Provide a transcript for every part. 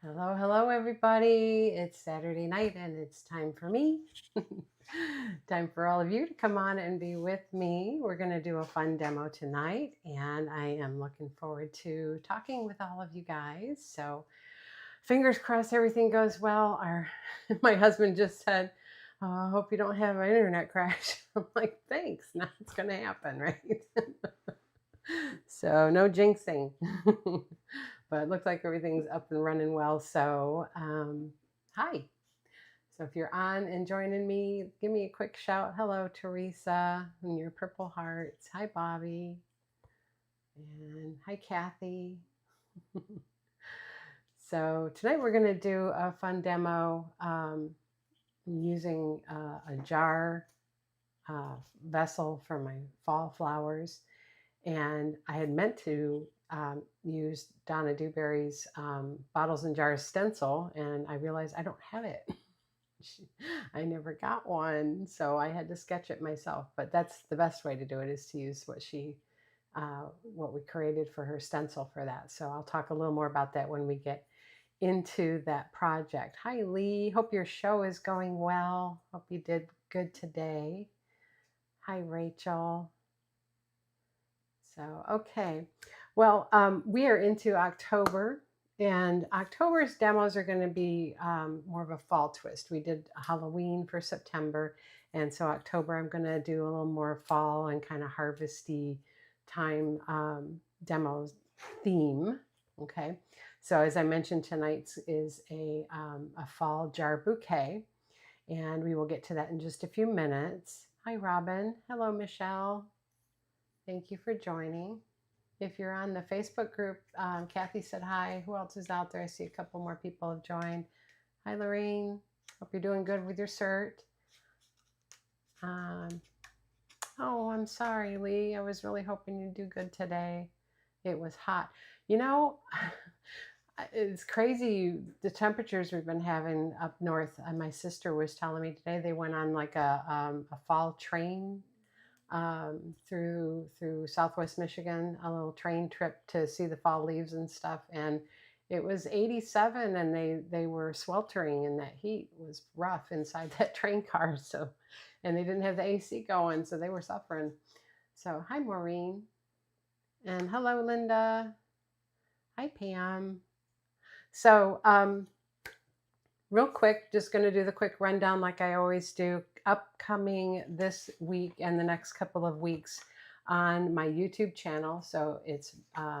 Hello, hello, everybody. It's Saturday night and it's time for me. Time for all of you to come on and be with me. We're going to do a fun demo tonight, and I am looking forward to talking with all of you guys. So, fingers crossed everything goes well. My husband just said, I hope you don't have an internet crash. I'm like, thanks. Now it's going to happen, right? So, no jinxing. But it looks like everything's up and running well. So, hi. So if you're on and joining me, give me a quick shout. Hello, Teresa, and your purple hearts. Hi, Bobby. And hi, Kathy. So tonight we're going to do a fun demo using a jar vessel for my fall flowers. And I had meant to use Donna Dewberry's Bottles and Jars stencil, and I realized I don't have it. I never got one, so I had to sketch it myself. But that's the best way to do it, is to use what we created for her stencil for that. So I'll talk a little more about that when we get into that project. Hi, Lee. Hope your show is going well. Hope you did good today. Hi, Rachel. So, okay. Well, we are into October, and October's demos are going to be more of a fall twist. We did Halloween for September, and so October I'm going to do a little more fall and kind of harvesty time demos theme. Okay. So as I mentioned, tonight's is a fall jar bouquet, and we will get to that in just a few minutes. Hi, Robin. Hello, Michelle. Thank you for joining. If you're on the Facebook group, Kathy said hi. Who else is out there? I see a couple more people have joined. Hi, Lorraine. Hope you're doing good with your cert. Oh, I'm sorry, Lee. I was really hoping you'd do good today. It was hot. You know, it's crazy the temperatures we've been having up north. My sister was telling me today they went on like a fall train through Southwest Michigan, a little train trip to see the fall leaves and stuff. And it was 87, and they were sweltering in that heat. It was rough inside that train car. So, and they didn't have the AC going, so they were suffering. So, hi, Maureen. And hello, Linda. Hi, Pam. So, real quick, just going to do the quick rundown like I always do. Upcoming this week and the next couple of weeks on my YouTube channel. So it's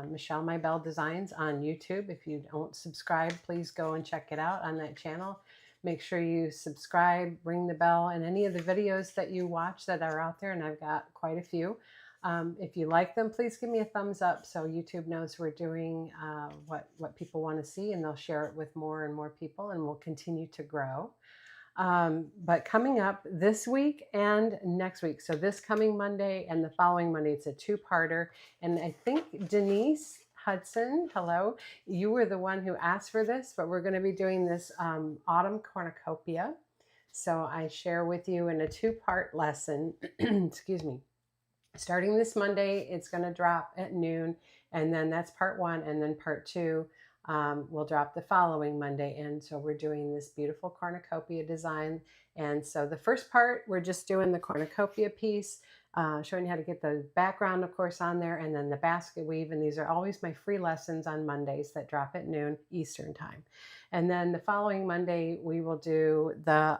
Michelle My Belle Designs on YouTube. If you don't subscribe, please go and check it out on that channel. Make sure you subscribe, ring the bell, and any of the videos that you watch that are out there, and I've got quite a few. If you like them, please give me a thumbs up so YouTube knows we're doing what people want to see, and they'll share it with more and more people, and we'll continue to grow. But coming up this week and next week, so this coming Monday and the following Monday, it's a two-parter. And I think Denise Hudson, hello, you were the one who asked for this, but we're going to be doing this autumn cornucopia. So I share with you in a two-part lesson, excuse me. Starting this Monday, it's going to drop at noon, and then that's part one, and then part two will drop the following Monday. And so we're doing this beautiful cornucopia design. And so the first part, we're just doing the cornucopia piece, showing you how to get the background, of course, on there, and then the basket weave. And these are always my free lessons on Mondays that drop at noon Eastern time. And then the following Monday, we will do the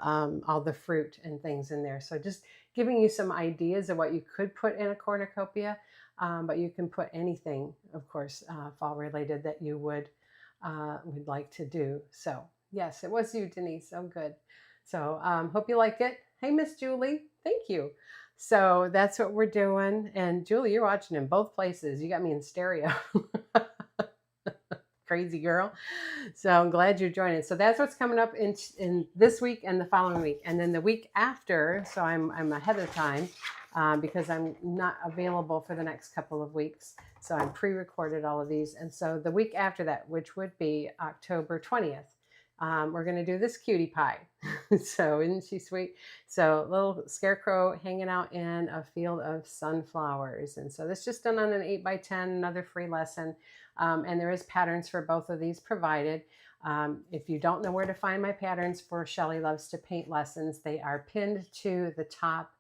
all the fruit and things in there. So just giving you some ideas of what you could put in a cornucopia, but you can put anything, of course, fall related that you would like to do. So yes, it was you, Denise. Oh, good. So hope you like it. Hey, Miss Julie, thank you. So that's what we're doing. And Julie, you're watching in both places. You got me in stereo. Crazy girl. So I'm glad you're joining. So that's what's coming up in this week and the following week. And then the week after, so I'm ahead of time because I'm not available for the next couple of weeks. So I'm pre-recorded all of these. And so the week after that, which would be October 20th, we're going to do this cutie pie. So isn't she sweet? So little scarecrow hanging out in a field of sunflowers. And so this just done on an 8x10, another free lesson. And there is patterns for both of these provided. If you don't know where to find my patterns for Shelly Loves to Paint lessons, they are pinned to the top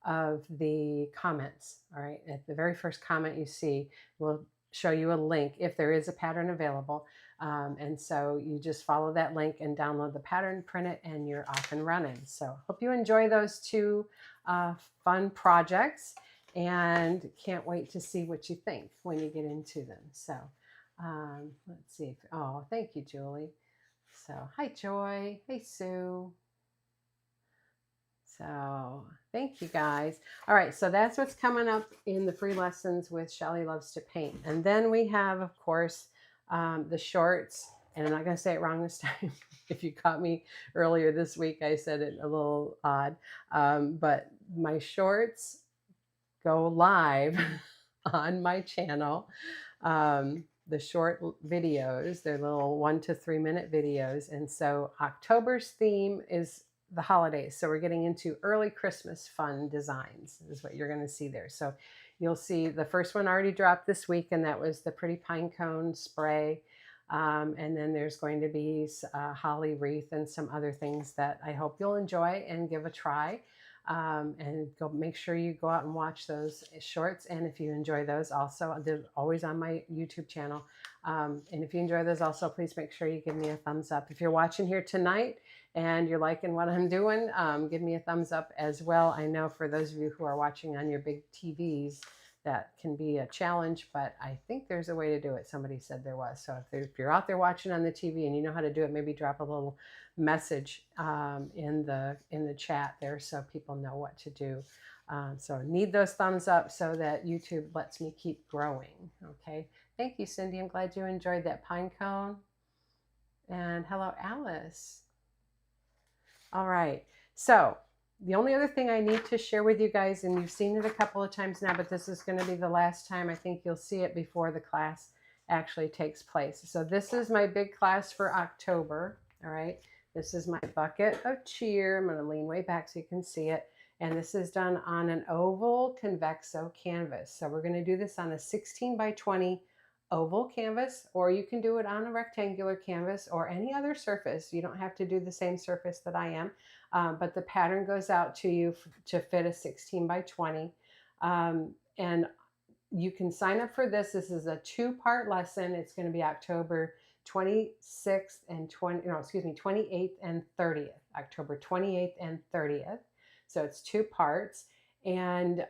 of the comments. All right, at the very first comment you see will show you a link if there is a pattern available. And so you just follow that link and download the pattern, print it, and you're off and running. So hope you enjoy those two fun projects, and can't wait to see what you think when you get into them. So let's see. Oh, thank you, Julie. So hi, Joy. Hey, Sue. So thank you guys. All right, so that's what's coming up in the free lessons with Shelly Loves to Paint. And then we have, of course, the shorts. And I'm not going to say it wrong this time. If you caught me earlier this week, I said it a little odd. But my shorts go live on my channel. The short videos, they're little 1 to 3 minute videos. And so October's theme is the holidays. So we're getting into early Christmas fun designs is what you're going to see there. So you'll see the first one already dropped this week, and that was the pretty pine cone spray. And then there's going to be a holly wreath and some other things that I hope you'll enjoy and give a try. And go make sure you go out and watch those shorts. And if you enjoy those also, they're always on my YouTube channel. And if you enjoy those also, please make sure you give me a thumbs up. If you're watching here tonight and you're liking what I'm doing, give me a thumbs up as well. I know for those of you who are watching on your big TVs, that can be a challenge, but I think there's a way to do it. Somebody said there was. So if you're out there watching on the TV and you know how to do it, maybe drop a little message in the chat there so people know what to do. So need those thumbs up so that YouTube lets me keep growing. Okay. Thank you, Cindy. I'm glad you enjoyed that pine cone. And hello, Alice. All right. So the only other thing I need to share with you guys, and you've seen it a couple of times now, but this is going to be the last time. I think you'll see it before the class actually takes place. So this is my big class for October. All right. This is my bucket of cheer. I'm going to lean way back so you can see it. And this is done on an oval convexo canvas. So we're going to do this on a 16 by 20 oval canvas, or you can do it on a rectangular canvas or any other surface. You don't have to do the same surface that I am, but the pattern goes out to you to fit a 16 by 20. And you can sign up for this. This is a 2-part lesson. It's going to be October 26th and 28th and 30th, October 28th and 30th. So it's 2 parts. And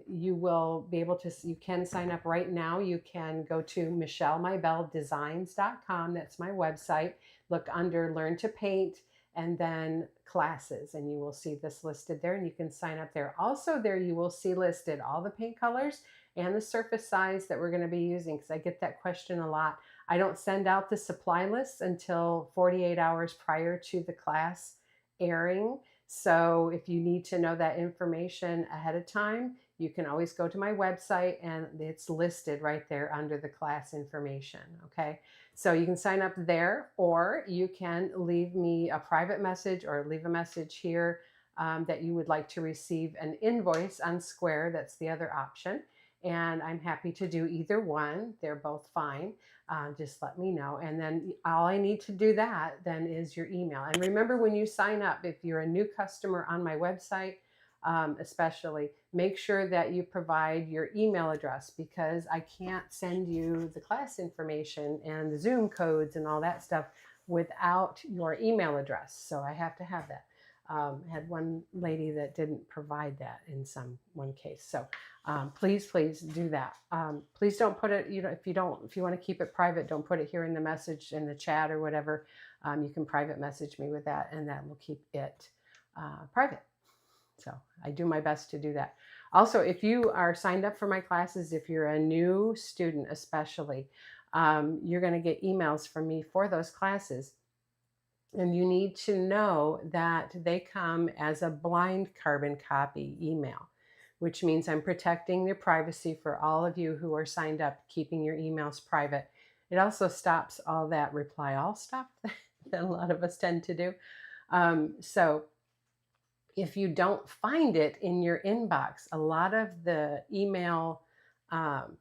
you will be able to, you can sign up right now. You can go to michellemybelledesigns.com. That's my website. Look under Learn to Paint and then classes, and you will see this listed there, and you can sign up there. Also there you will see listed all the paint colors and the surface size that we're going to be using, because I get that question a lot. I don't send out the supply lists until 48 hours prior to the class airing. So if you need to know that information ahead of time, you can always go to my website and it's listed right there under the class information. Okay. So you can sign up there, or you can leave me a private message or leave a message here that you would like to receive an invoice on Square. That's the other option. And I'm happy to do either one. They're both fine. Just let me know. And then all I need to do that then is your email. And remember, when you sign up, if you're a new customer on my website, especially, make sure that you provide your email address, because I can't send you the class information and the Zoom codes and all that stuff without your email address. So I have to have that. I had one lady that didn't provide that in one case. So please do that. Please don't put it, if you want to keep it private, don't put it here in the message in the chat or whatever. You can private message me with that, and that will keep it private. So I do my best to do that. Also, if you are signed up for my classes, if you're a new student especially, you're going to get emails from me for those classes. And you need to know that they come as a blind carbon copy email, which means I'm protecting your privacy for all of you who are signed up, keeping your emails private. It also stops all that reply all stuff that a lot of us tend to do. So if you don't find it in your inbox, a lot of the email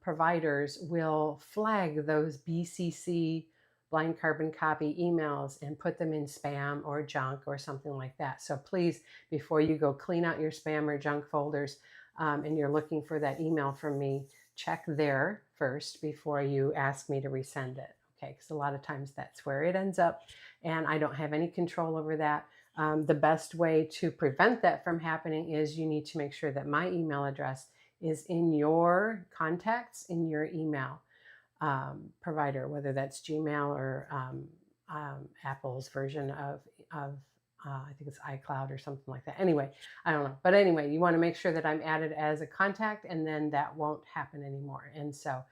providers will flag those BCC blind carbon copy emails and put them in spam or junk or something like that. So please, before you go clean out your spam or junk folders and you're looking for that email from me, check there first before you ask me to resend it. Okay, because a lot of times that's where it ends up and I don't have any control over that. The best way to prevent that from happening is you need to make sure that my email address is in your contacts in your email provider, whether that's Gmail or Apple's version of I think it's iCloud or something like that. Anyway, I don't know. But anyway, you want to make sure that I'm added as a contact, and then that won't happen anymore. And so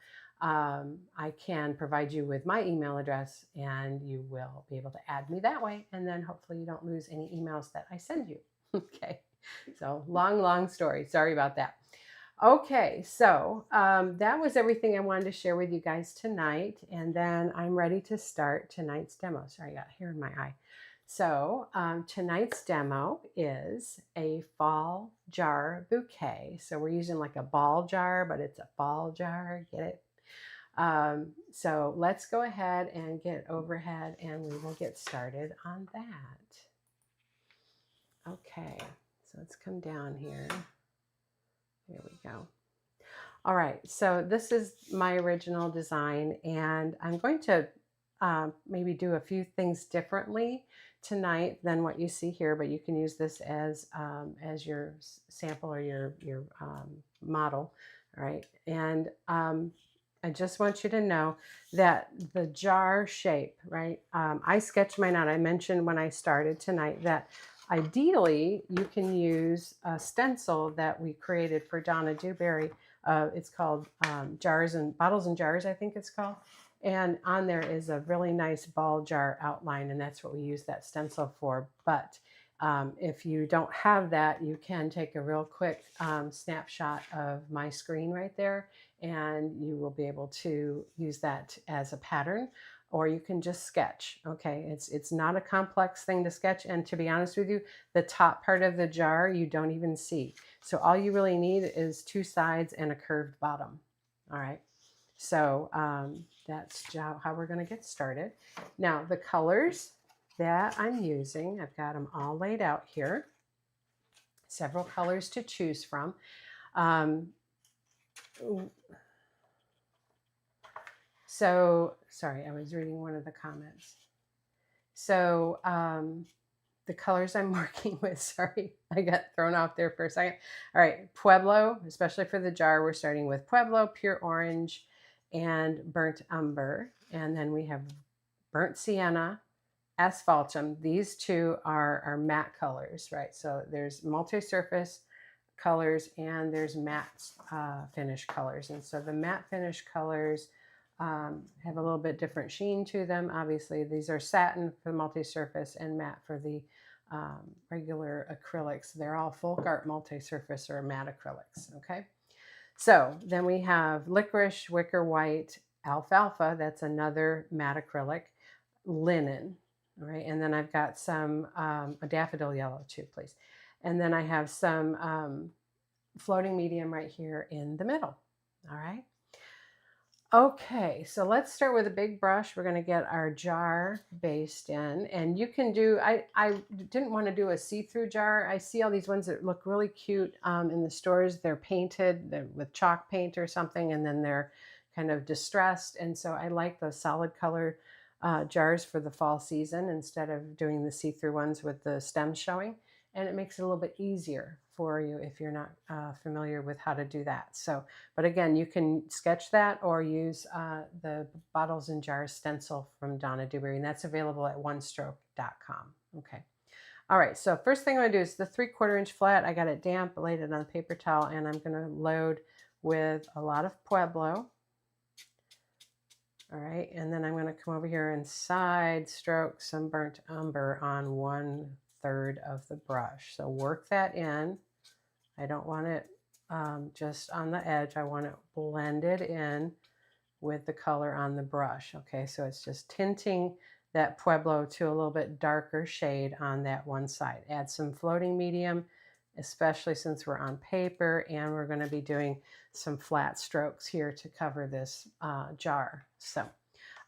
I can provide you with my email address, and you will be able to add me that way. And then hopefully you don't lose any emails that I send you. Okay. So long story. Sorry about that. Okay, so that was everything I wanted to share with you guys tonight. And then I'm ready to start tonight's demo. Sorry, I got hair in my eye. So tonight's demo is a fall jar bouquet. So we're using like a ball jar, but it's a fall jar. Get it? So let's go ahead and get overhead and we will get started on that. Okay, so let's come down here. There we go. All right, so this is my original design, and I'm going to maybe do a few things differently tonight than what you see here, but you can use this as your sample or your model, all right? And I just want you to know that the jar shape, right? I sketched mine out. I mentioned when I started tonight that ideally, you can use a stencil that we created for Donna Dewberry. It's called Bottles and Jars, I think it's called. And on there is a really nice ball jar outline, and that's what we use that stencil for. But if you don't have that, you can take a real quick snapshot of my screen right there, and you will be able to use that as a pattern. Or you can just sketch, okay? It's not a complex thing to sketch, and to be honest with you, the top part of the jar you don't even see. So all you really need is two sides and a curved bottom, all right? So that's how we're gonna get started. Now, the colors that I'm using, I've got them all laid out here. Several colors to choose from. So, sorry, I was reading one of the comments. So, the colors I'm working with, sorry, I got thrown off there for a second. All right, Pueblo, especially for the jar, we're starting with Pueblo, Pure Orange, and Burnt Umber. And then we have Burnt Sienna, Asphaltum. These two are matte colors, right? So there's multi-surface colors and there's matte finish colors. And so the matte finish colors have a little bit different sheen to them. Obviously, these are satin for the multi-surface and matte for the regular acrylics. They're all folk art multi-surface or matte acrylics, okay? So then we have Licorice, Wicker White, Alfalfa, that's another matte acrylic, Linen, all right? And then I've got some, a Daffodil Yellow too, please. And then I have some floating medium right here in the middle, all right? Okay, so let's start with a big brush. We're going to get our jar based in, and you can do, I didn't want to do a see-through jar. I see all these ones that look really cute in the stores. They're painted with chalk paint or something, and then they're kind of distressed. And so I like the solid color jars for the fall season instead of doing the see-through ones with the stems showing. And it makes it a little bit easier for you if you're not familiar with how to do that. So, but again, you can sketch that or use the Bottles and Jars stencil from Donna Dewberry, and that's available at onestroke.com. Okay. All right, so first thing I'm gonna do is the 3/4 inch flat. I got it damp, laid it on a paper towel, and I'm gonna load with a lot of Pueblo. All right, and then I'm gonna come over here and side stroke some Burnt Umber on 1/3 of the brush. So work that in. I don't want it just on the edge. I want it blended in with the color on the brush. Okay, so it's just tinting that Pueblo to a little bit darker shade on that one side. Add some floating medium, especially since we're on paper, and we're going to be doing some flat strokes here to cover this jar. So,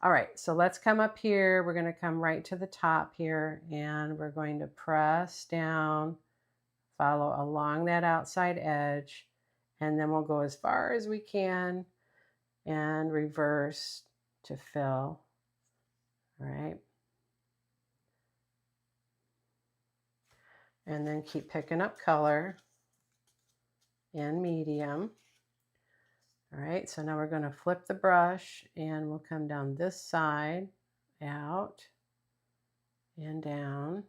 All right, so let's come up here. We're going to come right to the top here, and we're going to press down, follow along that outside edge, and then we'll go as far as we can and reverse to fill. All right. And then keep picking up color and medium. All right, so now we're going to flip the brush and we'll come down this side, out and down.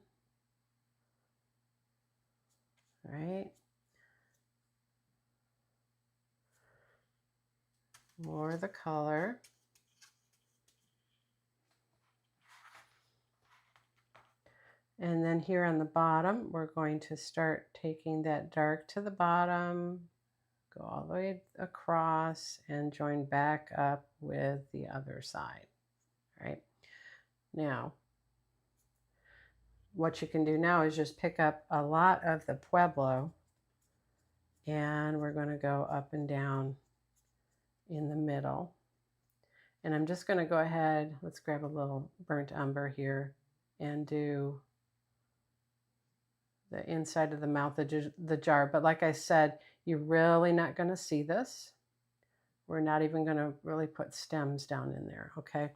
All right. More of the color. And then here on the bottom, we're going to start taking that dark to the bottom, go all the way across and join back up with the other side. All right. Now, what you can do now is just pick up a lot of the Pueblo, and we're going to go up and down in the middle. And I'm just going to go ahead, let's grab a little burnt umber here and do the inside of the mouth of the jar. But like I said, you're really not going to see this. We're not even going to really put stems down in there, okay?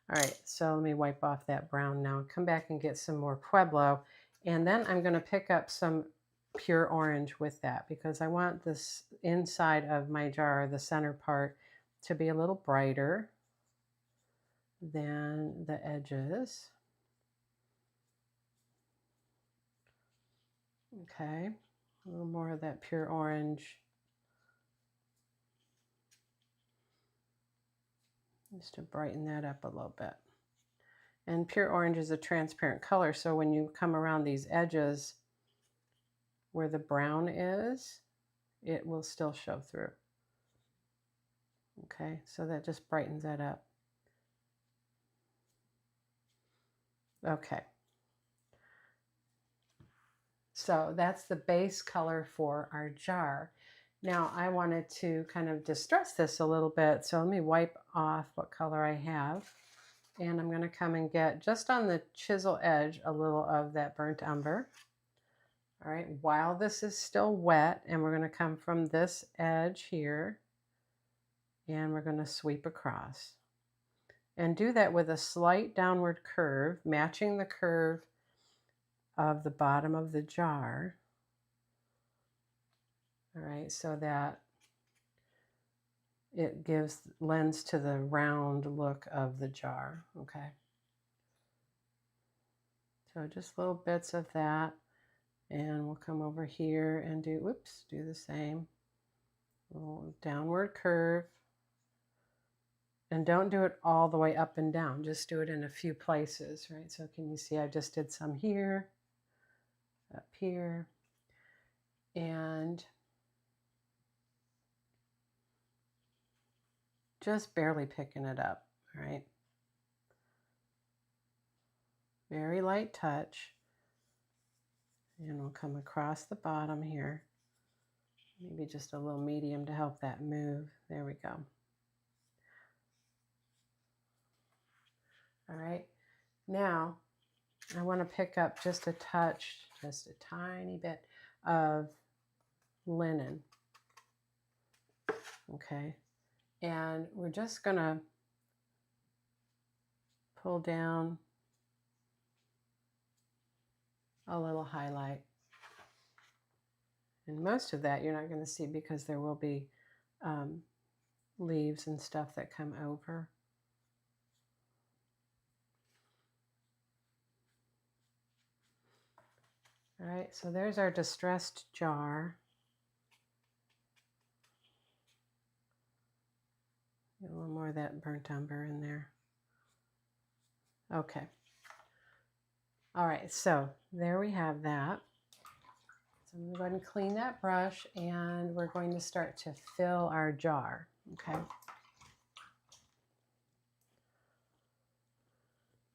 All right, so let me wipe off that brown now. Come back and get some more Pueblo. And then I'm going to pick up some pure orange with that because I want this inside of my jar, the center part, to be a little brighter than the edges. Okay, a little more of that pure orange. Just to brighten that up a little bit. And pure orange is a transparent color, so when you come around these edges where the brown is, it will still show through. Okay, so that just brightens that up. Okay. So that's the base color for our jar. Now I wanted to kind of distress this a little bit, so let me wipe off what color I have. And I'm going to come and get, just on the chisel edge, a little of that burnt umber. All right, while this is still wet, and we're going to come from this edge here, and we're going to sweep across. And do that with a slight downward curve, matching the curve of the bottom of the jar. All right, so that it lends to the round look of the jar, okay? So just little bits of that, and we'll come over here and do the same. Little downward curve. And don't do it all the way up and down, just do it in a few places, right? So can you see I just did some here, up here, and just barely picking it up, right? Very light touch. And we'll come across the bottom here. Maybe just a little medium to help that move. There we go. All right. Now, I want to pick up just a touch, just a tiny bit of linen. Okay. And we're just going to pull down a little highlight. And most of that you're not going to see because there will be leaves and stuff that come over. All right, so there's our distressed jar. Get a little more of that burnt umber in there. Okay. All right, so there we have that. So I'm going to go ahead and clean that brush, and we're going to start to fill our jar, okay?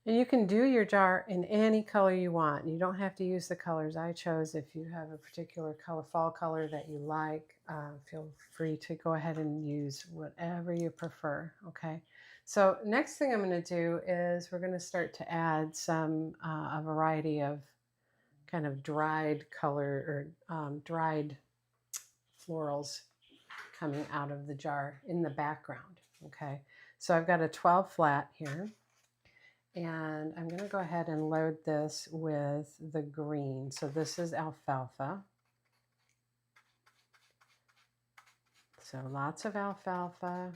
And you can do your jar in any color you want. You don't have to use the colors I chose. If you have a particular fall color that you like, feel free to go ahead and use whatever you prefer, okay? So next thing I'm going to do is we're going to start to add some a variety of kind of dried color or dried florals coming out of the jar in the background. Okay, so I've got a 12 flat here, and I'm going to go ahead and load this with the green. So this is alfalfa. So lots of alfalfa.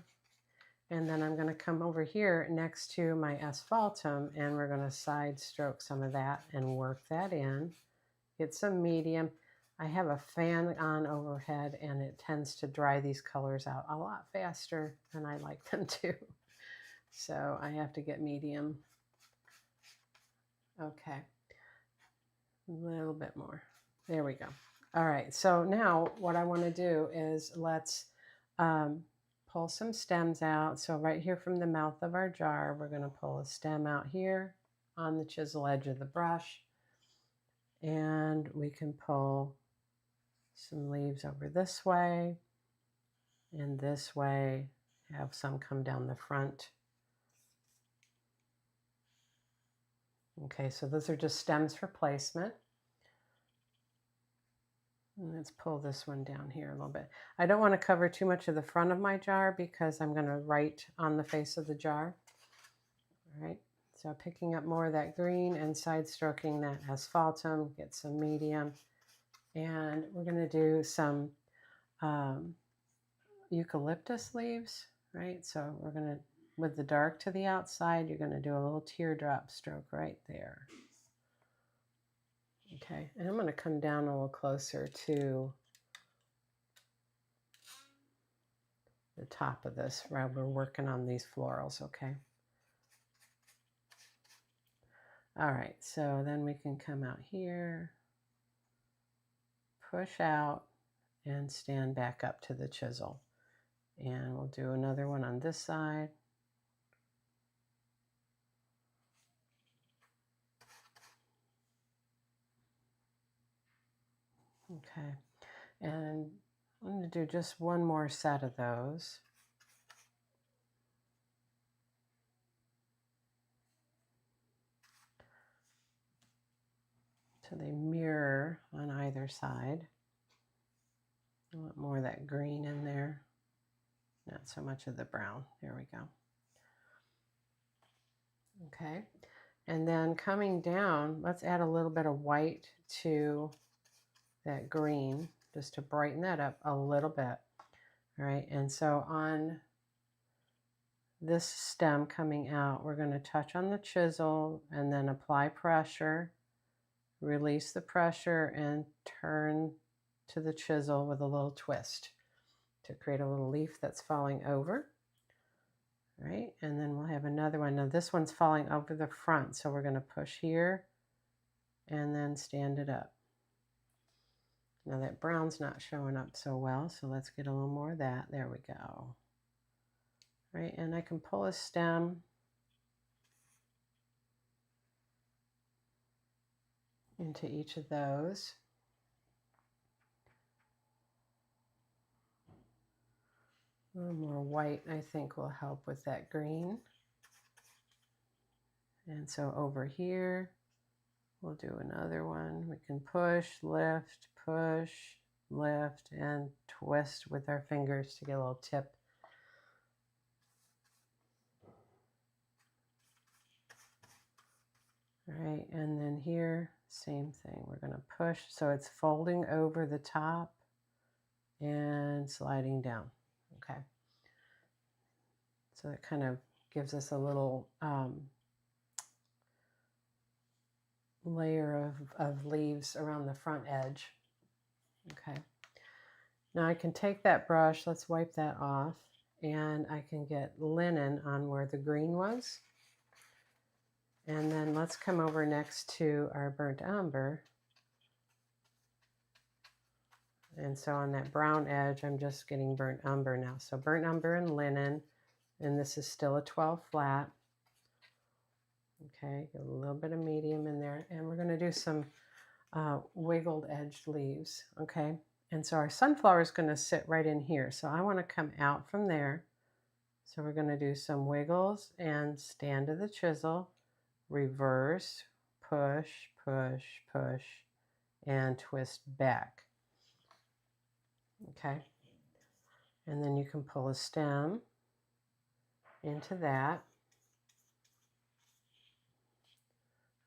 And then I'm going to come over here next to my asphaltum, and we're going to side stroke some of that and work that in. Get some medium. I have a fan on overhead, and it tends to dry these colors out a lot faster than I like them to. So I have to get medium. Okay. A little bit more. There we go. All right. So now what I want to do is let's pull some stems out. So right here from the mouth of our jar, we're going to pull a stem out here on the chisel edge of the brush. And we can pull some leaves over this way and this way, have some come down the front. Okay, so those are just stems for placement. And let's pull this one down here a little bit. I don't want to cover too much of the front of my jar because I'm going to write on the face of the jar. All right, so picking up more of that green and side stroking that asphaltum, get some medium. And we're going to do some eucalyptus leaves, right? So we're going to, with the dark to the outside, you're going to do a little teardrop stroke right there. Okay, and I'm going to come down a little closer to the top of this while we're working on these florals, okay? All right, so then we can come out here, push out, and stand back up to the chisel. And we'll do another one on this side. Okay, and I'm going to do just one more set of those. So they mirror on either side. I want more of that green in there, not so much of the brown. There we go. Okay, and then coming down, let's add a little bit of white to that green just to brighten that up a little bit. All right, and so on this stem coming out, we're going to touch on the chisel and then apply pressure, release the pressure, and turn to the chisel with a little twist to create a little leaf that's falling over. All right, and then we'll have another one. Now this one's falling over the front, so we're going to push here and then stand it up. Now that brown's not showing up so well, so let's get a little more of that. There we go. Right, and I can pull a stem into each of those. A little more white, I think, will help with that green. And so over here, we'll do another one. We can push, lift, and twist with our fingers to get a little tip. All right, and then here, same thing. We're going to push, so it's folding over the top and sliding down. Okay. So that kind of gives us a little layer of leaves around the front edge. Okay. Now I can take that brush, let's wipe that off, and I can get linen on where the green was. And then let's come over next to our burnt umber. And so on that brown edge, I'm just getting burnt umber now. So burnt umber and linen, and this is still a 12 flat. Okay, get a little bit of medium in there, and we're going to do some wiggled edged leaves. Okay, and so our sunflower is going to sit right in here. So I want to come out from there. So we're going to do some wiggles and stand to the chisel, reverse, push, push, push, and twist back. Okay. And then you can pull a stem into that.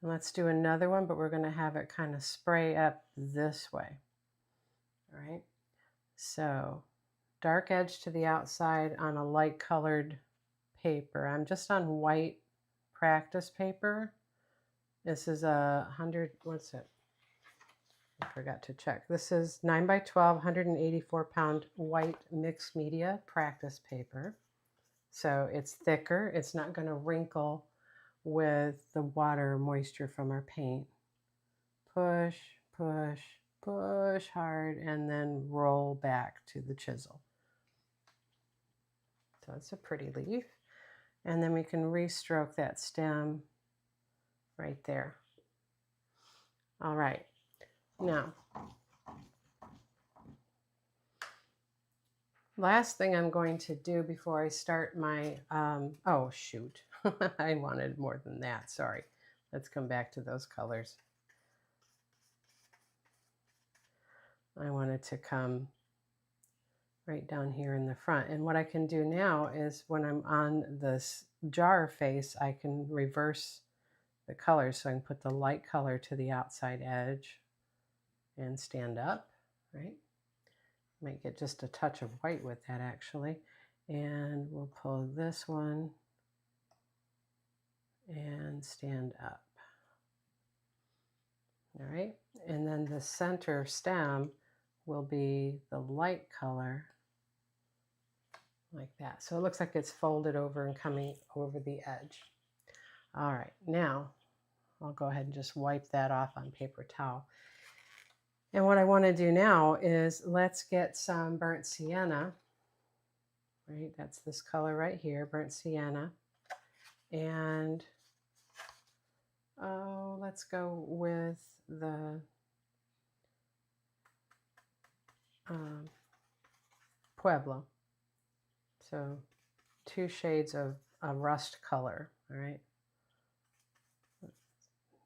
And let's do another one, but we're going to have it kind of spray up this way. All right. So dark edge to the outside on a light colored paper. I'm just on white practice paper. This is a 100, what's it? I forgot to check. This is 9 by 12, 184 pound white mixed media practice paper. So it's thicker. It's not going to wrinkle with the water moisture from our paint. Push, push, push hard, and then roll back to the chisel. So it's a pretty leaf. And then we can restroke that stem right there. All right. Now, last thing I'm going to do before I start my, oh shoot, I wanted more than that, sorry. Let's come back to those colors. I wanted to come right down here in the front. And what I can do now is when I'm on this jar face, I can reverse the colors. So I can put the light color to the outside edge and stand up, right? Might get just a touch of white with that actually. And we'll pull this one and stand up. All right, and then the center stem will be the light color like that. So it looks like it's folded over and coming over the edge. All right, now I'll go ahead and just wipe that off on paper towel. And what I want to do now is let's get some burnt sienna, right? That's this color right here, burnt sienna. And oh, let's go with the Pueblo. So 2 shades of a rust color, all right?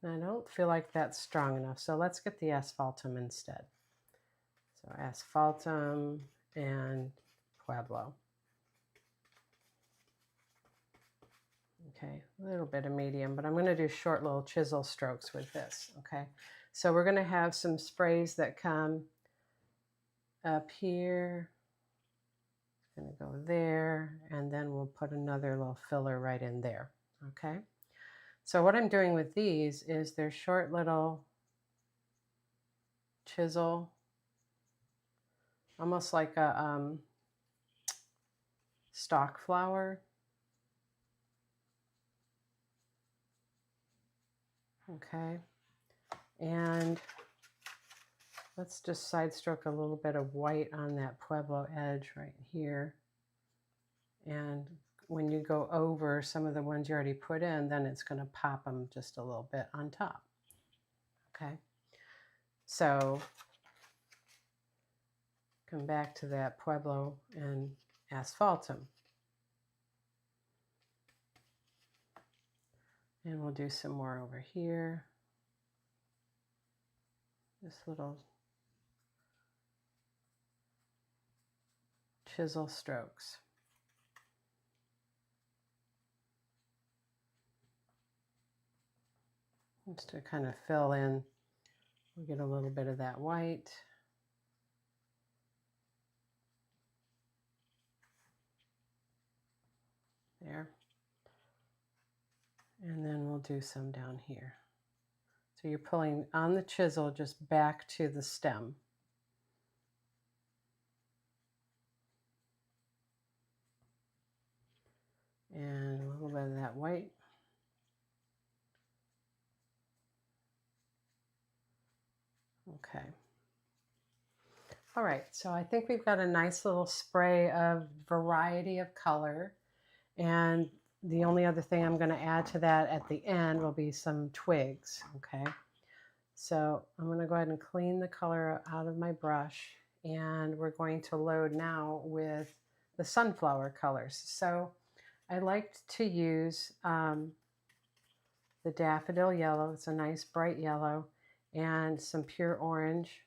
I don't feel like that's strong enough, so let's get the asphaltum instead. So asphaltum and Pueblo. Okay, a little bit of medium, but I'm going to do short little chisel strokes with this, okay? So we're going to have some sprays that come up here, going to go there, and then we'll put another little filler right in there, okay? So what I'm doing with these is they're short little chisel, almost like a stalk flower. Okay, and let's just side stroke a little bit of white on that Pueblo edge right here. And when you go over some of the ones you already put in, then it's going to pop them just a little bit on top. Okay, so come back to that Pueblo and asphaltum. And we'll do some more over here. Just little chisel strokes. Just to kind of fill in, we'll get a little bit of that white. There. And then we'll do some down here. So you're pulling on the chisel just back to the stem. And a little bit of that white. Okay. All right, so I think we've got a nice little spray of variety of color. And the only other thing I'm going to add to that at the end will be some twigs, okay? So I'm going to go ahead and clean the color out of my brush, and we're going to load now with the sunflower colors. So I liked to use the daffodil yellow. It's a nice bright yellow, and some pure orange.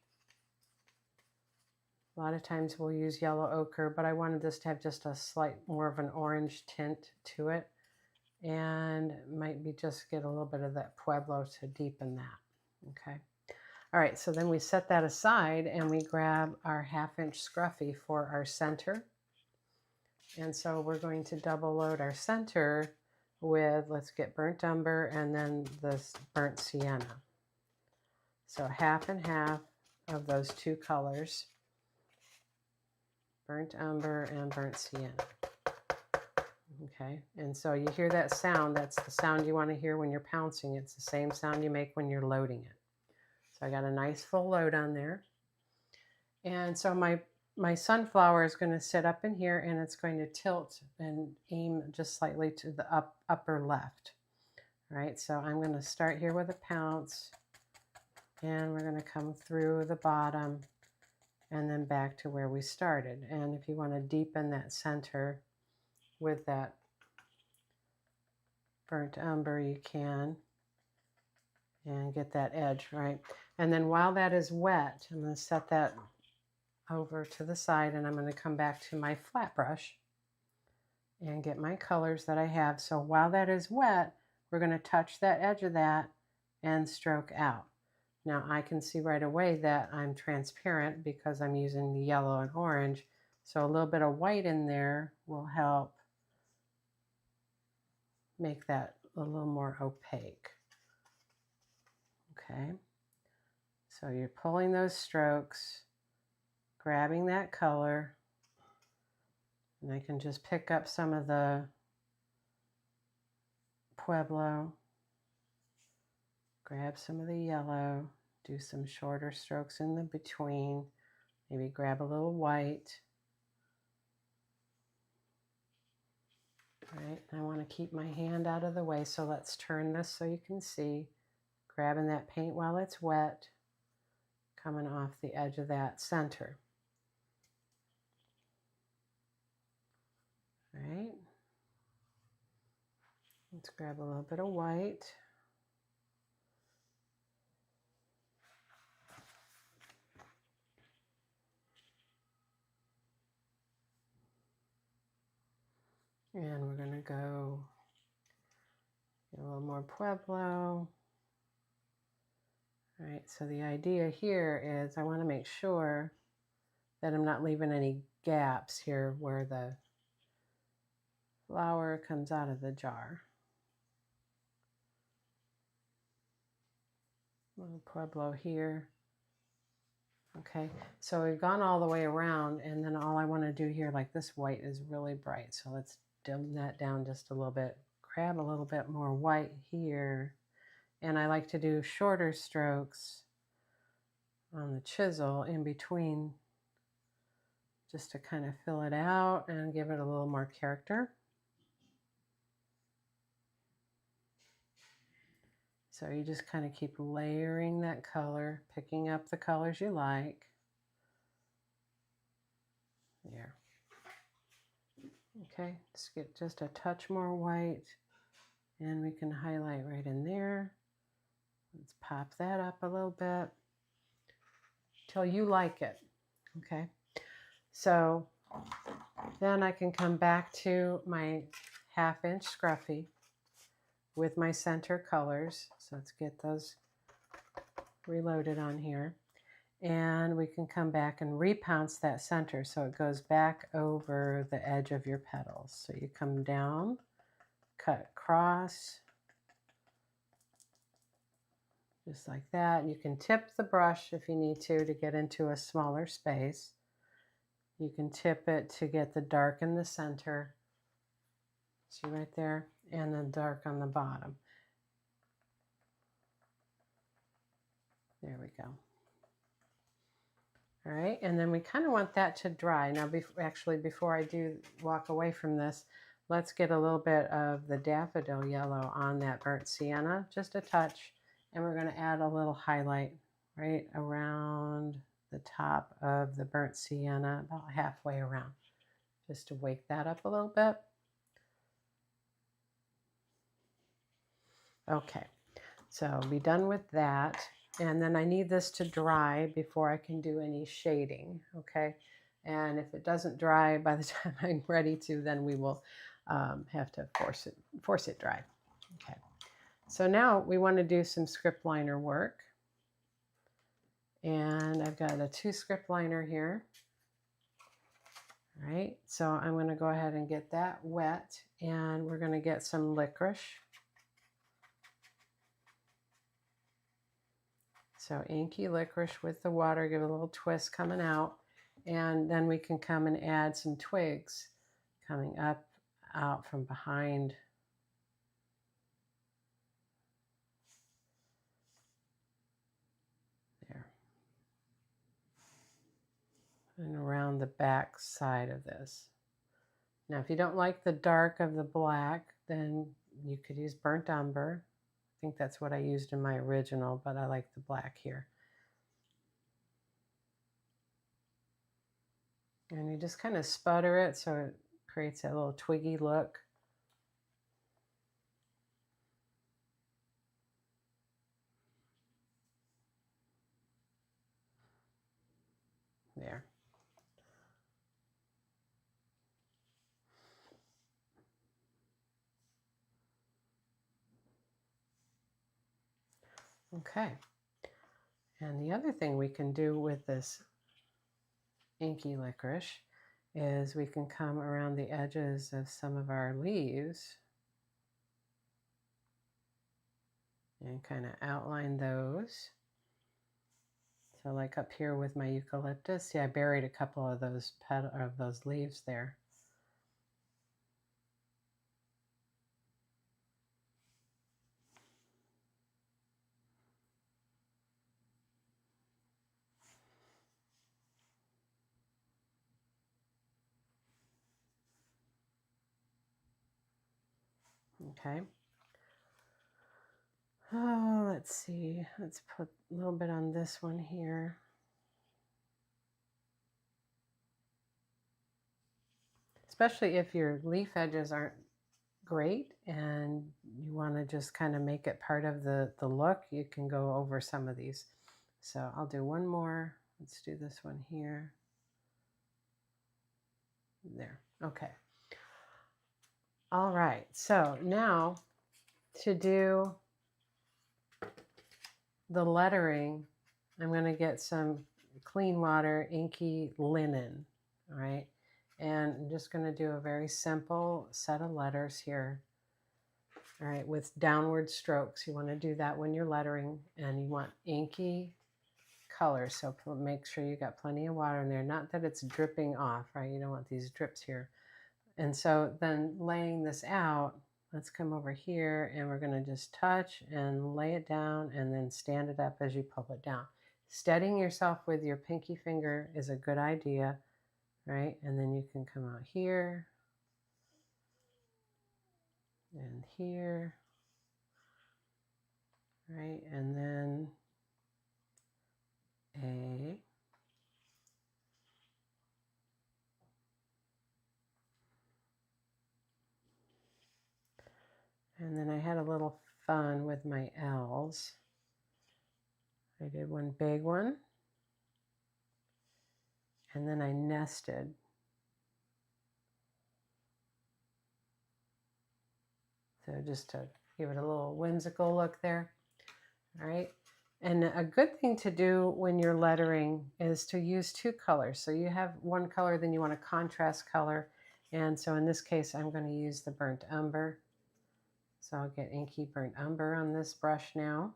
A lot of times we'll use yellow ochre, but I wanted this to have just a slight more of an orange tint to it, and might be just get a little bit of that Pueblo to deepen that. Okay. All right, so then we set that aside and we grab our 1/2 inch scruffy for our center. And so we're going to double load our center with, let's get burnt umber and then this burnt sienna. So 1/2 and 1/2 of those two colors, burnt umber and burnt sienna. Okay, and so you hear that sound, that's the sound you want to hear when you're pouncing. It's the same sound you make when you're loading it. So I got a nice full load on there. And so my sunflower is going to sit up in here, and it's going to tilt and aim just slightly to the upper left. All right, so I'm going to start here with a pounce, and we're going to come through the bottom and then back to where we started. And if you want to deepen that center with that burnt umber, you can, and get that edge, right? And then while that is wet, I'm going to set that over to the side, and I'm going to come back to my flat brush and get my colors that I have. So while that is wet, we're going to touch that edge of that and stroke out. Now I can see right away that I'm transparent because I'm using the yellow and orange. So a little bit of white in there will help make that a little more opaque. Okay, so you're pulling those strokes, grabbing that color, and I can just pick up some of the Pueblo, grab some of the yellow, do some shorter strokes in the between, maybe grab a little white. All right, I want to keep my hand out of the way, so let's turn this so you can see. Grabbing that paint while it's wet, coming off the edge of that center. All right, let's grab a little bit of white. And we're going to go get a little more Pueblo. All right, so the idea here is I want to make sure that I'm not leaving any gaps here where the flower comes out of the jar. A little Pueblo here. Okay, so we've gone all the way around, and then all I want to do here, like this white is really bright, so let's dim that down just a little bit. Grab a little bit more white here, and I like to do shorter strokes on the chisel in between just to kind of fill it out and give it a little more character. So you just kind of keep layering that color, picking up the colors you like. There. Okay, let's get just a touch more white, and we can highlight right in there. Let's pop that up a little bit till you like it. Okay, so then I can come back to my 1/2 inch scruffy with my center colors. So let's get those reloaded on here. And we can come back and repounce that center so it goes back over the edge of your petals. So you come down, cut across, just like that. You can tip the brush if you need to get into a smaller space. You can tip it to get the dark in the center. See right there? And the dark on the bottom. There we go. All right, and then we kind of want that to dry. Now, before I do walk away from this, let's get a little bit of the daffodil yellow on that burnt sienna, just a touch, and we're going to add a little highlight right around the top of the burnt sienna, about halfway around, just to wake that up a little bit. Okay, so I'll be done with that. And then I need this to dry before I can do any shading, okay? And if it doesn't dry by the time I'm ready to, then we will have to force it dry. Okay, so now we want to do some script liner work. And I've got a 2 script liner here. All right, so I'm going to go ahead and get that wet, and we're going to get some licorice. So inky licorice with the water, give it a little twist coming out, and then we can come and add some twigs coming up out from behind. There. And around the back side of this. Now, if you don't like the dark of the black, then you could use burnt umber. I think that's what I used in my original, but I like the black here. And you just kind of sputter it so it creates that little twiggy look. There. Okay. And the other thing we can do with this inky licorice is we can come around the edges of some of our leaves and kind of outline those. So like up here with my eucalyptus, see I buried a couple of those leaves there. Okay. Oh, let's see. Let's put a little bit on this one here. Especially if your leaf edges aren't great and you want to just kind of make it part of the look, you can go over some of these. So I'll do one more. Let's do this one here. There. Okay. All right. So now to do the lettering, I'm going to get some clean water, inky linen. All right. And I'm just going to do a very simple set of letters here. All right. With downward strokes. You want to do that when you're lettering, and you want inky color. So make sure you got plenty of water in there. Not that it's dripping off, right? You don't want these drips here. And so then laying this out, let's come over here and we're going to just touch and lay it down and then stand it up as you pull it down. Steadying yourself with your pinky finger is a good idea, right? And then you can come out here and here, right? And then A. And then I had a little fun with my L's. I did one big one, and then I nested. So just to give it a little whimsical look there. All right. And a good thing to do when you're lettering is to use 2 colors. So you have one color, then you want a contrast color. And so in this case, I'm going to use the burnt umber. So I'll get inky burnt umber on this brush now.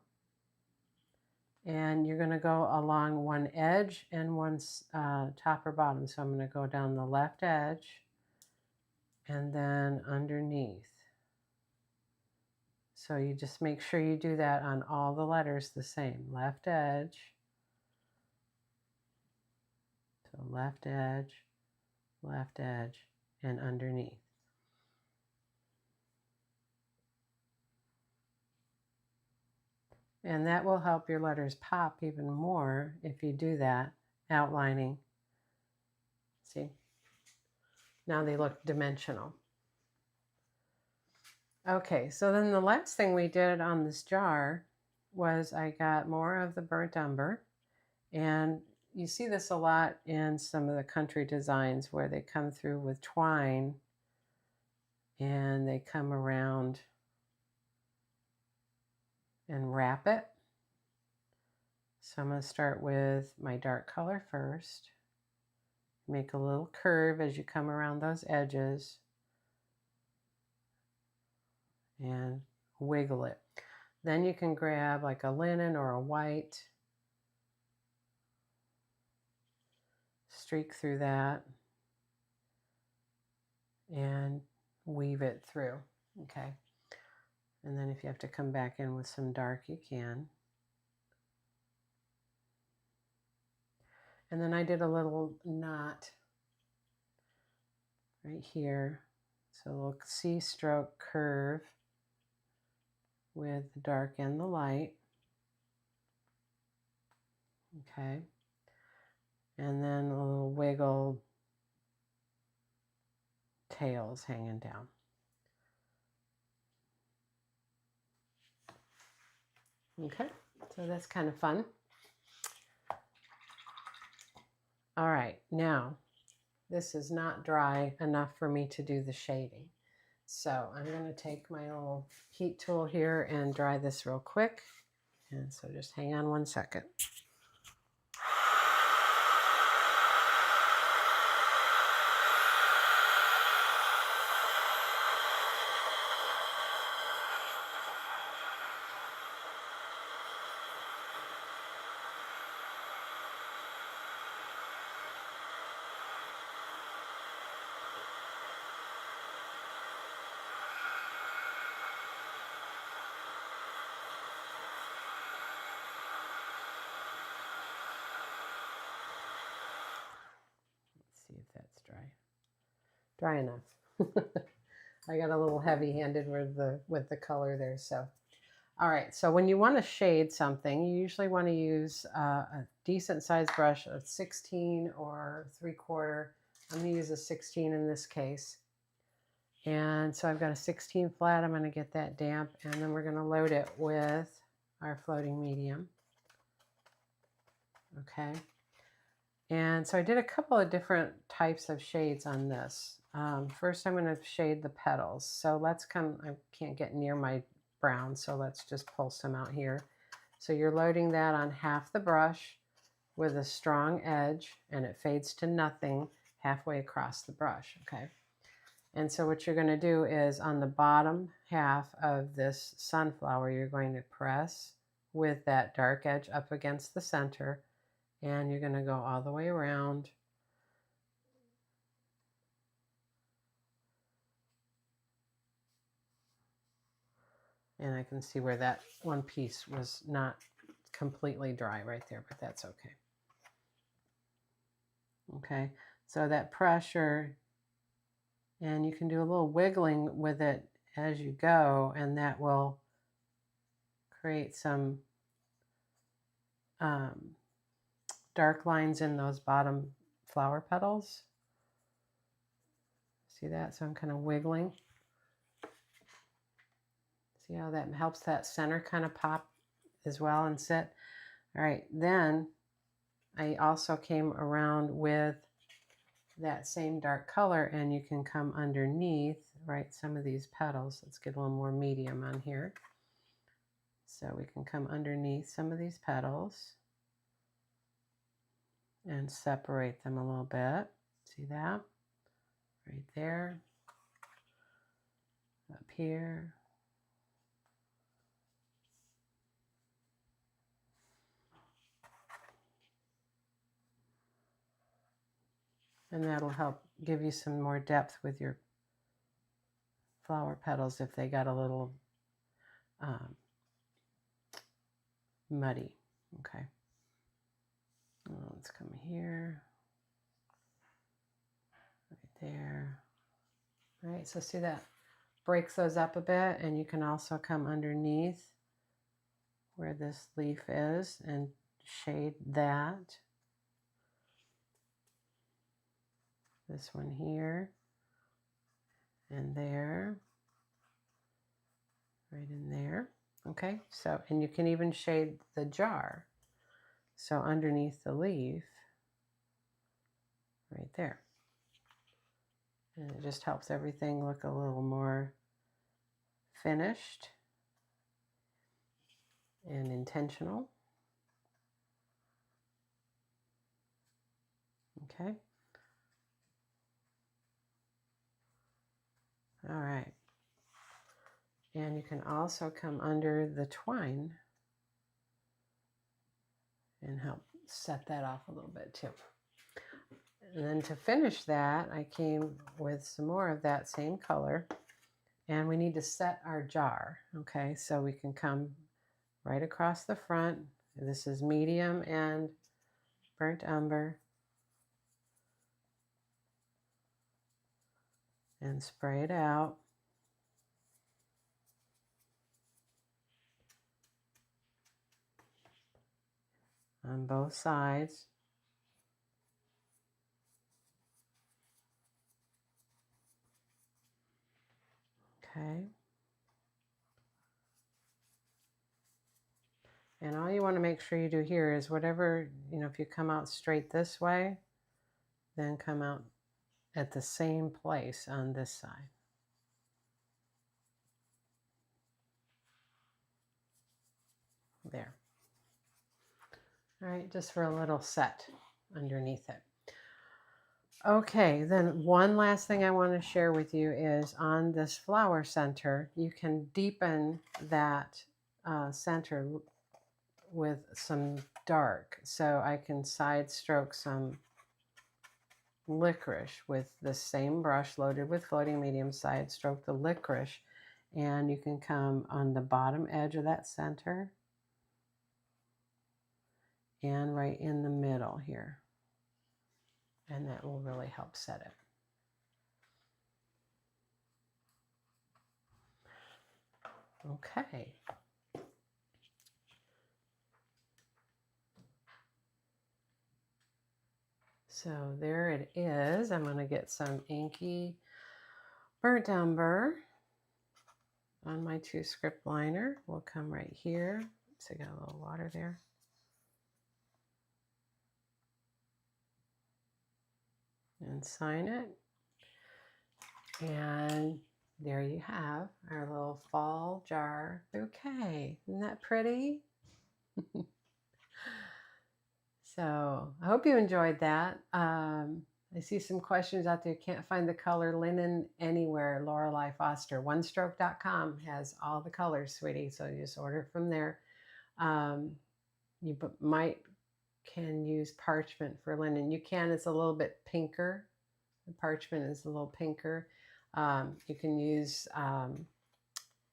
And you're going to go along one edge and one top or bottom. So I'm going to go down the left edge and then underneath. So you just make sure you do that on all the letters the same. Left edge. So left edge, and underneath. And that will help your letters pop even more if you do that, outlining. See? Now they look dimensional. Okay, so then the last thing we did on this jar was I got more of the burnt umber, and you see this a lot in some of the country designs where they come through with twine and they come around and wrap it. So I'm going to start with my dark color first. Make a little curve as you come around those edges and wiggle it. Then you can grab like a linen or a white, streak through that, and weave it through. Okay. And then if you have to come back in with some dark, you can. And then I did a little knot right here. So a little C-stroke curve with the dark and the light. Okay. And then a little wiggle tails hanging down. Okay, so that's kind of fun. All right, now this is not dry enough for me to do the shading. So I'm going to take my little heat tool here and dry this real quick. And so just hang on 1 second. See if that's dry enough. I got a little heavy-handed with the color there. So all right, so when you want to shade something, you usually want to use a decent sized brush, a 16 or 3/4. I'm going to use a 16 in this case. And so I've got a 16 flat. I'm going to get that damp, and then we're going to load it with our floating medium. Okay. And so I did a couple of different types of shades on this. First, I'm going to shade the petals. So let's come, I can't get near my brown, so let's just pull some out here. So you're loading that on half the brush with a strong edge, and it fades to nothing halfway across the brush, okay? And so what you're going to do is on the bottom half of this sunflower, you're going to press with that dark edge up against the center, and you're going to go all the way around. And I can see where that one piece was not completely dry right there, but that's okay. Okay, so that pressure, and you can do a little wiggling with it as you go, and that will create some dark lines in those bottom flower petals. See that? So I'm kind of wiggling. See how that helps that center kind of pop as well and sit? All right, then I also came around with that same dark color, and you can come underneath, right, some of these petals. Let's get a little more medium on here. So we can come underneath some of these petals and separate them a little bit. See that? Right there. Up here. And that'll help give you some more depth with your flower petals if they got a little muddy. Okay. Let's come here. Right there. All right, so see that breaks those up a bit, and you can also come underneath where this leaf is and shade that. This one here and there. right in there. Okay, so, and you can even shade the jar. So underneath the leaf, right there. And it just helps everything look a little more finished and intentional. Okay. All right. And you can also come under the twine and help set that off a little bit too. And then to finish that, I came with some more of that same color. And we need to set our jar. Okay, so we can come right across the front. This is medium and burnt umber. And spray it out. On both sides. Okay. And all you want to make sure you do here is whatever, you know, if you come out straight this way, then come out at the same place on this side. There. All right, just for a little set underneath it. Okay, then one last thing I want to share with you is on this flower center, you can deepen that center with some dark. So I can side stroke some licorice with the same brush loaded with floating medium, side stroke the licorice, and you can come on the bottom edge of that center and right in the middle here. And that will really help set it. Okay. So there it is. I'm going to get some inky burnt umber on my 2 script liner. We'll come right here. So I got a little water there. And sign it. And there you have our little fall jar bouquet. Isn't that pretty? So I hope you enjoyed that. I see some questions out there. Can't find the color linen anywhere. Lorelei Foster. OneStroke.com has all the colors, sweetie. So you just order it from there. You can use parchment for linen. You can. It's a little bit pinker. The parchment is a little pinker. You can use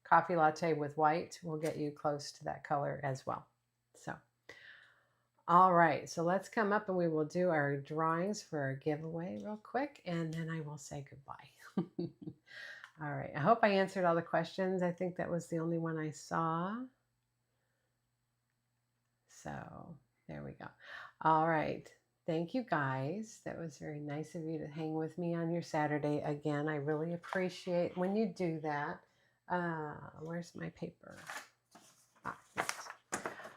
coffee latte with white. Will get you close to that color as well. So. All right, so let's come up and we will do our drawings for our giveaway real quick, and then I will say goodbye. All right, I hope I answered all the questions. I think that was the only one I saw. So there we go. All right, thank you guys. That was very nice of you to hang with me on your Saturday. Again, I really appreciate when you do that. Where's my paper? Yes.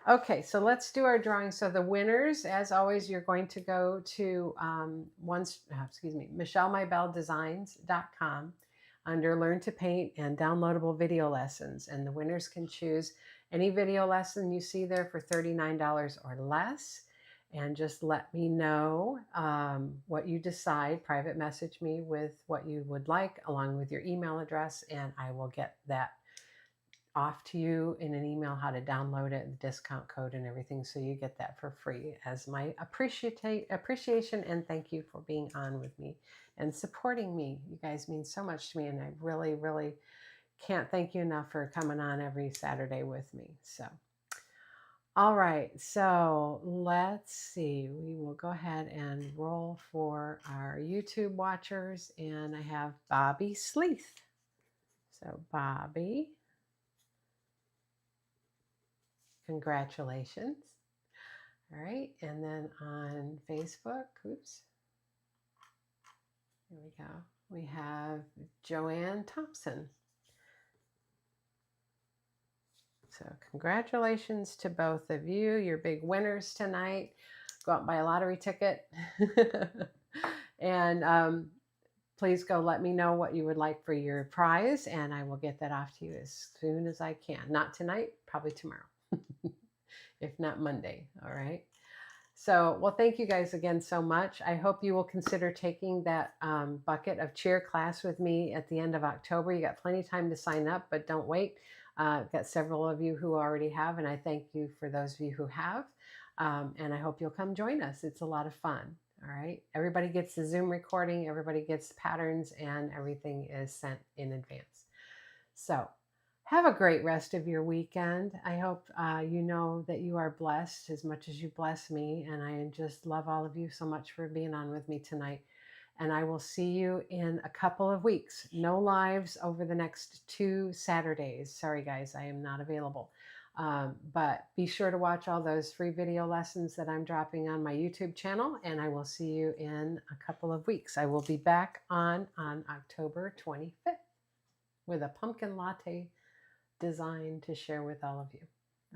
Okay, so let's do our drawing. So the winners, as always, you're going to go to MichelleMyBelleDesigns.com under Learn to Paint and Downloadable Video Lessons. And the winners can choose any video lesson you see there for $39 or less. And just let me know what you decide. Private message me with what you would like along with your email address, and I will get that off to you in an email, how to download it, the discount code and everything, so you get that for free as my appreciation and thank you for being on with me and supporting me. You guys mean so much to me, and I really, really can't thank you enough for coming on every Saturday with me. So, all right, so let's see. We will go ahead and roll for our YouTube watchers, and I have Bobby Sleeth. So Bobby, congratulations. All right, and then on Facebook, oops, here we go. We have Joanne Thompson. So congratulations to both of you. You're big winners tonight. Go out and buy a lottery ticket. And please go let me know what you would like for your prize, and I will get that off to you as soon as I can. Not tonight, probably tomorrow, if not Monday. All right. So, well, thank you guys again so much. I hope you will consider taking that bucket of cheer class with me at the end of October. You got plenty of time to sign up, but don't wait. I've got several of you who already have, and I thank you for those of you who have. And I hope you'll come join us. It's a lot of fun. All right. Everybody gets the Zoom recording, everybody gets patterns, and everything is sent in advance. So, have a great rest of your weekend. I hope you know that you are blessed as much as you bless me. And I just love all of you so much for being on with me tonight. And I will see you in a couple of weeks. No lives over the next 2 Saturdays. Sorry, guys, I am not available. But be sure to watch all those free video lessons that I'm dropping on my YouTube channel. And I will see you in a couple of weeks. I will be back on October 25th with a pumpkin latte design to share with all of you.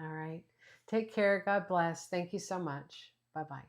All right. Take care. God bless. Thank you so much. Bye-bye.